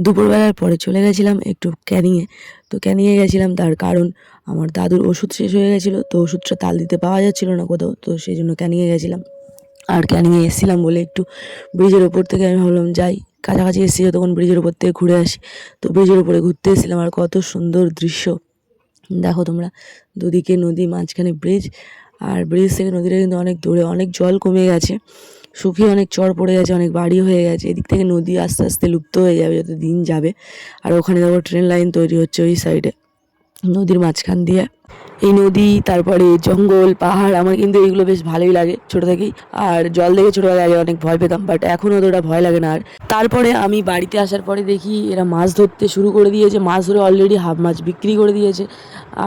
দুপুরবেলার পরে চলে গেছিলাম একটু ক্যানিংয়ে। তো ক্যানিংয়ে গেছিলাম তার কারণ আমার দাদুর ওষুধ শেষ হয়ে গেছিলো, তো ওষুধটা তাল দিতে পাওয়া যাচ্ছিলো না কোথাও, তো সেই জন্য ক্যানিংয়ে গেছিলাম। আর ক্যানিংয়ে এসেছিলাম বলে একটু ব্রিজের ওপর থেকে আমি ভাবলাম যাই, কাছাকাছি এসেছি যতক্ষণ ব্রিজের ওপর থেকে ঘুরে আসি। তো ব্রিজের ওপরে ঘুরতে এসেছিলাম আর কত সুন্দর দৃশ্য দেখো তোমরা, দুদিকে নদী, মাঝখানে ব্রিজ। আর ব্রিজ থেকে নদীটা কিন্তু অনেক দূরে, অনেক জল কমে গেছে, শুকিয়ে অনেক চর পড়ে গেছে, অনেক বাড়ি হয়ে গেছে। এদিক থেকে নদী আস্তে আস্তে লুপ্ত হয়ে যাবে যত দিন যাবে। আর ওখানে দেখো ট্রেন লাইন তৈরি হচ্ছে ওই সাইডে নদীর মাঝখান দিয়ে। এই নদী, তারপরে জঙ্গল, পাহাড়, আমার কিন্তু এইগুলো বেশ ভালোই লাগে ছোটো থেকেই। আর জল দেখে ছোটোবেলায় আগে অনেক ভয় পেতাম, বাট এখন অতটা ভয় লাগে না আর। তারপরে আমি বাড়িতে আসার পরে দেখি এরা মাছ ধরতে শুরু করে দিয়েছে, মাছ ধরে অলরেডি হাফ মাছ বিক্রি করে দিয়েছে।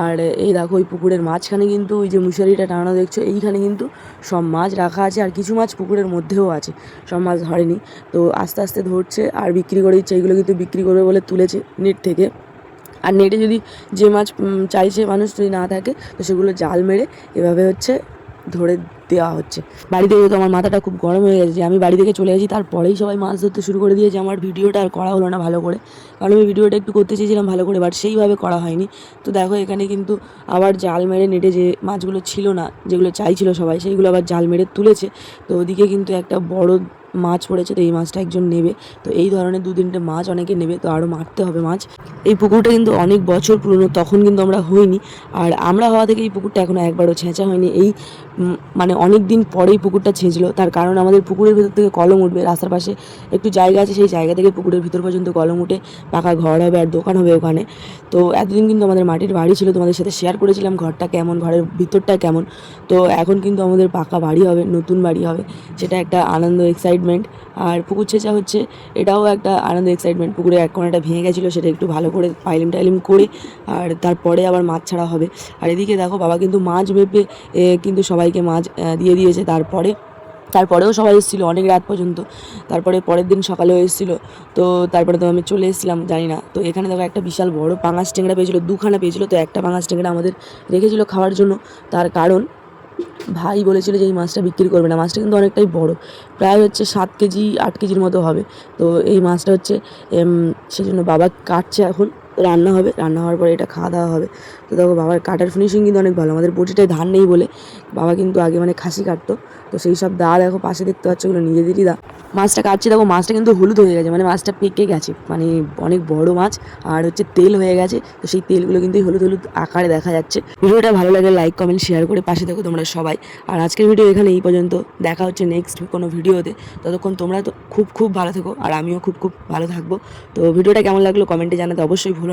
আর এই দেখো ওই পুকুরের মাঝখানে কিন্তু ওই যে মশারিটা টানানো দেখছো, এইখানে কিন্তু সব মাছ রাখা আছে, আর কিছু মাছ পুকুরের মধ্যেও আছে, সব মাছ ধরেনি। তো আস্তে আস্তে ধরছে আর বিক্রি করে দিচ্ছে। এইগুলো কিন্তু বিক্রি করবে বলে তুলেছে নেট থেকে। আর নেটে যদি যে মাছ চাইছে মানুষ যদি না থাকে, তো সেগুলো জাল মেরে এভাবে হচ্ছে ধরে দেওয়া হচ্ছে। বাড়ি থেকে তো আমার মাথাটা খুব গরম হয়ে গেছে যে আমি বাড়ি থেকে চলে গেছি, তারপরেই সবাই মাছ ধরতে শুরু করে দিয়েছে। আমার ভিডিওটা আর করা হলো না ভালো করে, কারণ আমি ভিডিওটা একটু করতে চেয়েছিলাম ভালো করে, বাট সেইভাবে করা হয়নি। তো দেখো এখানে কিন্তু আবার জাল মেরে নেটে যে মাছগুলো ছিল না, যেগুলো চাইছিল সবাই, সেইগুলো আবার জাল মেরে তুলেছে। তো ওদিকে কিন্তু একটা বড় মাছ পড়েছে, তো এই মাছটা একজন নেবে। তো এই ধরনের 2-3টে মাছ অনেকে নেবে, তো আরও মারতে হবে মাছ। এই পুকুরটা কিন্তু অনেক বছর পুরনো, তখন কিন্তু আমরা হইনি। আর আমরা হওয়া থেকে এই পুকুরটা এখনও একবারও ছেঁচা হয়নি। এই মানে অনেক দিন পরেই পুকুরটা ছেঁচলো, তার কারণ আমাদের পুকুরের ভিতর থেকে কলম উঠবে, রাস্তার পাশে একটু জায়গা আছে, সেই জায়গা থেকে পুকুরের ভিতর পর্যন্ত কলম উঠে পাকা ঘর হবে আর দোকান হবে ওখানে। তো এতদিন কিন্তু আমাদের মাটির বাড়ি ছিল, তোমাদের সাথে শেয়ার করেছিলাম ঘরটা কেমন, ঘরের ভিতরটা কেমন। তো এখন কিন্তু আমাদের পাকা বাড়ি হবে, নতুন বাড়ি হবে, সেটা একটা আনন্দ, এক্সাইটমেন্ট। আর পুকুর ছেঁচা হচ্ছে, এটাও একটা আনন্দ, এক্সাইটমেন্ট। পুকুরে এক কোণাটা ভেঙে গেছিলো, সেটা একটু ভালো করে পাইলিং টাইলিং করে আর তারপরে আবার মাছ ছাড়া হবে। আর এদিকে দেখো বাবা কিন্তু মাছ মেপে কিন্তু সবাইকে মাছ দিয়ে দিয়েছে। তারপরেও সবাই এসেছিলো অনেক রাত পর্যন্ত। তারপরে পরের দিন সকালেও এসেছিলো। তো তারপরে তো আমি চলে এসেছিলাম, জানি না। তো এখানে দেখো একটা বিশাল বড় পাঙাশ ট্যাংরা পেয়েছিলো, 2খানা পেয়েছিলো। তো একটা পাঙাশ ট্যাংরা আমাদের রেখেছিলো খাওয়ার জন্য, তার কারণ ভাই বলেছিল যে এই মাছটা বিক্রি করবে না। মাছটা কিন্তু অনেকটাই বড়, প্রায় হচ্ছে 7 কেজি 8 কেজির মতো হবে। তো এই মাছটা হচ্ছে সেজন্য বাবা কাটছে, এখন রান্না হবে, রান্না হওয়ার পরে এটা খাওয়া দাওয়া হবে। তো দেখো বাবার কাটার ফিনিশিং কিন্তু অনেক ভালো। আমাদের বটিটায় ধান নেই বলে বাবা কিন্তু আগে মানে খাসি কাটতো, তো সেই সব দা দেখো পাশে দেখতে পাচ্ছ, ওগুলো নিজেদেরই দা। মাছটা কাটছে, দেখো মাছটা কিন্তু হলুদ হয়ে গেছে, মানে মাছটা পেকে গেছে, মানে অনেক বড় মাছ। আর হচ্ছে তেল হয়ে গেছে, তো সেই তেলগুলো কিন্তু হলুদ হলুদ আকারে দেখা যাচ্ছে। ভিডিওটা ভালো লাগে লাইক কমেন্ট শেয়ার করে পাশে দেখো তোমরা সবাই। আর আজকের ভিডিও এখানে এই পর্যন্ত, দেখা হচ্ছে নেক্সট কোনো ভিডিওতে। ততক্ষণ তোমরা তো খুব খুব ভালো থেকো, আর আমিও খুব খুব ভালো থাকবো। তো ভিডিওটা কেমন লাগলো কমেন্টে জানাতে অবশ্যই ভুলো না।